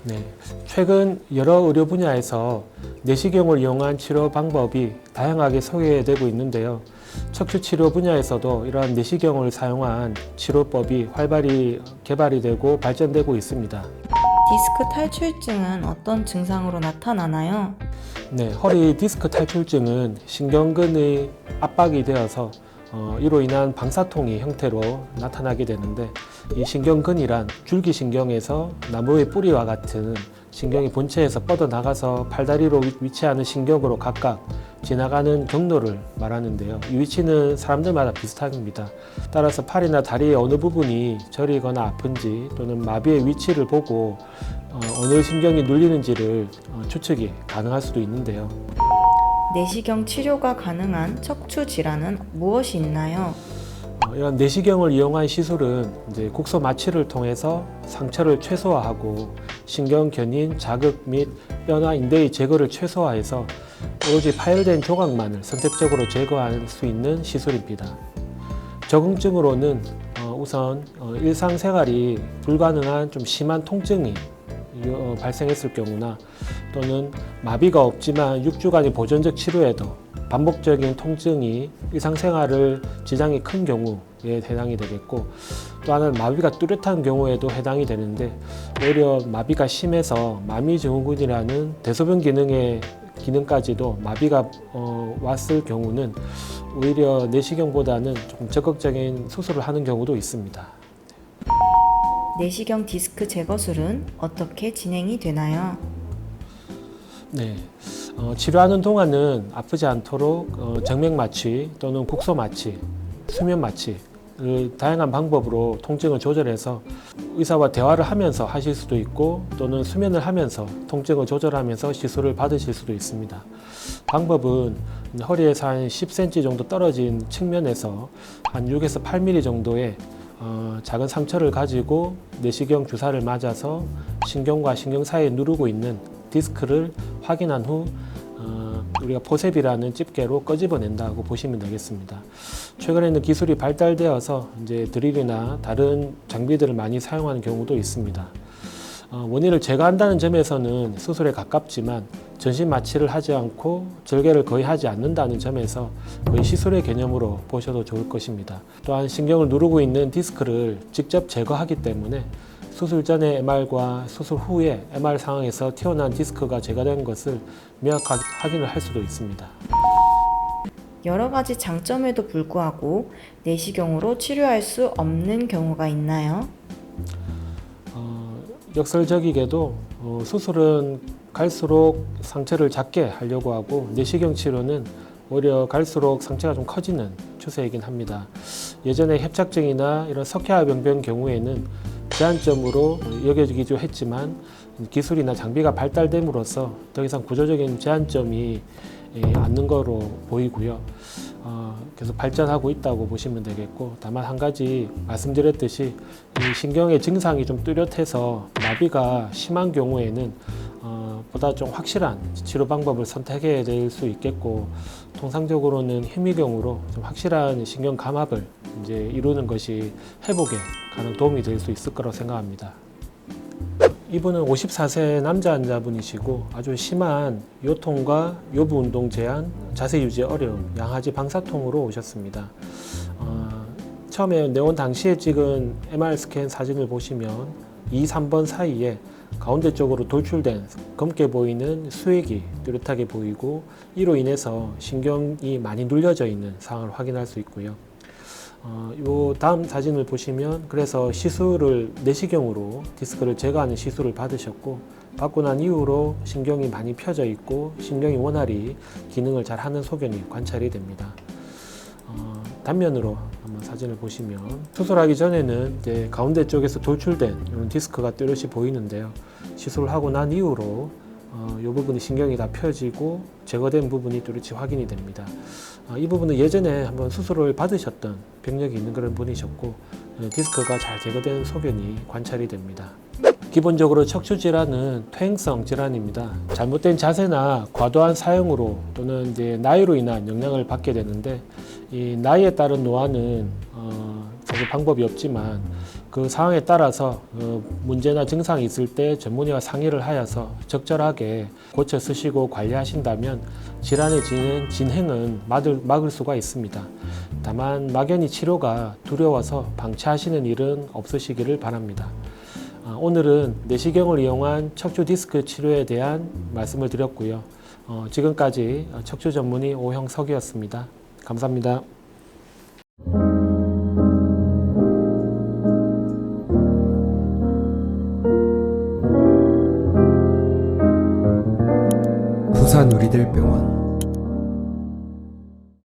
네, 최근 여러 의료 분야에서 내시경을 이용한 치료 방법이 다양하게 소개되고 있는데요. 척추 치료 분야에서도 이러한 내시경을 사용한 치료법이 활발히 개발이 되고 발전되고 있습니다. 디스크 탈출증은 어떤 증상으로 나타나나요? 네, 허리 디스크 탈출증은 신경근의 압박이 되어서 이로 인한 방사통의 형태로 나타나게 되는데, 이 신경근이란 줄기신경에서 나무의 뿌리와 같은 신경이 본체에서 뻗어나가서 팔다리로 위치하는 신경으로 각각 지나가는 경로를 말하는데요. 이 위치는 사람들마다 비슷합니다. 따라서 팔이나 다리의 어느 부분이 저리거나 아픈지 또는 마비의 위치를 보고 어느 신경이 눌리는지를 추측이 가능할 수도 있는데요. 내시경 치료가 가능한 척추 질환은 무엇이 있나요? 이런 내시경을 이용한 시술은 이제 국소 마취를 통해서 상처를 최소화하고 신경 견인, 자극 및 뼈나 인대의 제거를 최소화해서 오로지 파열된 조각만을 선택적으로 제거할 수 있는 시술입니다. 적응증으로는 우선 일상생활이 불가능한 좀 심한 통증이 발생했을 경우나, 또는 마비가 없지만 6주간의 보존적 치료에도 반복적인 통증이 일상생활을 지장이 큰 경우에 해당이 되겠고, 또 하나는 마비가 뚜렷한 경우에도 해당이 되는데, 오히려 마비가 심해서 마미증후군이라는 대소변 기능까지도 마비가 왔을 경우는 오히려 내시경보다는 조금 적극적인 수술을 하는 경우도 있습니다. 내시경 디스크 제거술은 어떻게 진행이 되나요? 네, 치료하는 동안은 아프지 않도록 정맥 마취 또는 국소 마취, 수면 마취, 다양한 방법으로 통증을 조절해서 의사와 대화를 하면서 하실 수도 있고, 또는 수면을 하면서 통증을 조절하면서 시술을 받으실 수도 있습니다. 방법은 허리에서 한 10cm 정도 떨어진 측면에서 한 6에서 8mm 정도의 작은 상처를 가지고 내시경 주사를 맞아서 신경과 신경 사이에 누르고 있는 디스크를 확인한 후 우리가 포셉이라는 집게로 끄집어낸다고 보시면 되겠습니다. 최근에는 기술이 발달되어서 이제 드릴이나 다른 장비들을 많이 사용하는 경우도 있습니다. 원인을 제거한다는 점에서는 수술에 가깝지만 전신 마취를 하지 않고 절개를 거의 하지 않는다는 점에서 거의 시술의 개념으로 보셔도 좋을 것입니다. 또한 신경을 누르고 있는 디스크를 직접 제거하기 때문에 수술 전의 MR과 수술 후의 MR 상황에서 튀어나온 디스크가 제거된 것을 명확하게 확인을 할 수도 있습니다. 여러 가지 장점에도 불구하고 내시경으로 치료할 수 없는 경우가 있나요? 역설적이게도 수술은 갈수록 상처를 작게 하려고 하고, 내시경 치료는 오히려 갈수록 상처가 좀 커지는 추세이긴 합니다. 예전에 협착증이나 이런 석회화병변 경우에는 제한점으로 여겨지기도 했지만, 기술이나 장비가 발달됨으로써 더 이상 구조적인 제한점이 않는 거로 보이고요. 계속 발전하고 있다고 보시면 되겠고, 다만 한 가지 말씀드렸듯이 이 신경의 증상이 좀 뚜렷해서 마비가 심한 경우에는 보다 좀 확실한 치료 방법을 선택해야 될 수 있겠고, 통상적으로는 희미경으로 좀 확실한 신경 감압을 이제 이루는 것이 회복에 가장 도움이 될 수 있을 거라고 생각합니다. 이분은 54세 남자 환자분이시고 아주 심한 요통과 요부 운동 제한, 자세 유지 어려움, 양하지 방사통으로 오셨습니다. 처음에 내원 당시에 찍은 MR 스캔 사진을 보시면 2, 3번 사이에 가운데 쪽으로 돌출된 검게 보이는 수액이 뚜렷하게 보이고, 이로 인해서 신경이 많이 눌려져 있는 상황을 확인할 수 있고요. 요 다음 사진을 보시면, 그래서 시술을 내시경으로 디스크를 제거하는 시술을 받으셨고, 받고 난 이후로 신경이 많이 펴져 있고 신경이 원활히 기능을 잘 하는 소견이 관찰이 됩니다. 단면으로 한번 사진을 보시면, 수술하기 전에는 이제 가운데 쪽에서 돌출된 이런 디스크가 뚜렷이 보이는데요. 시술을 하고 난 이후로 이 부분이 신경이 다 펴지고 제거된 부분이 뚜렷이 확인이 됩니다. 이 부분은 예전에 한번 수술을 받으셨던 병력이 있는 그런 분이셨고, 디스크가 잘 제거된 소견이 관찰이 됩니다. 기본적으로 척추 질환은 퇴행성 질환입니다. 잘못된 자세나 과도한 사용으로 또는 이제 나이로 인한 영향을 받게 되는데, 이 나이에 따른 노화는 사실 방법이 없지만 그 상황에 따라서 문제나 증상이 있을 때 전문의와 상의를 하여서 적절하게 고쳐 쓰시고 관리하신다면 질환의 진행은 막을 수가 있습니다. 다만 막연히 치료가 두려워서 방치하시는 일은 없으시기를 바랍니다. 오늘은 내시경을 이용한 척추 디스크 치료에 대한 말씀을 드렸고요. 지금까지 척추 전문의 오형석이었습니다. 감사합니다. 부산 우리들병원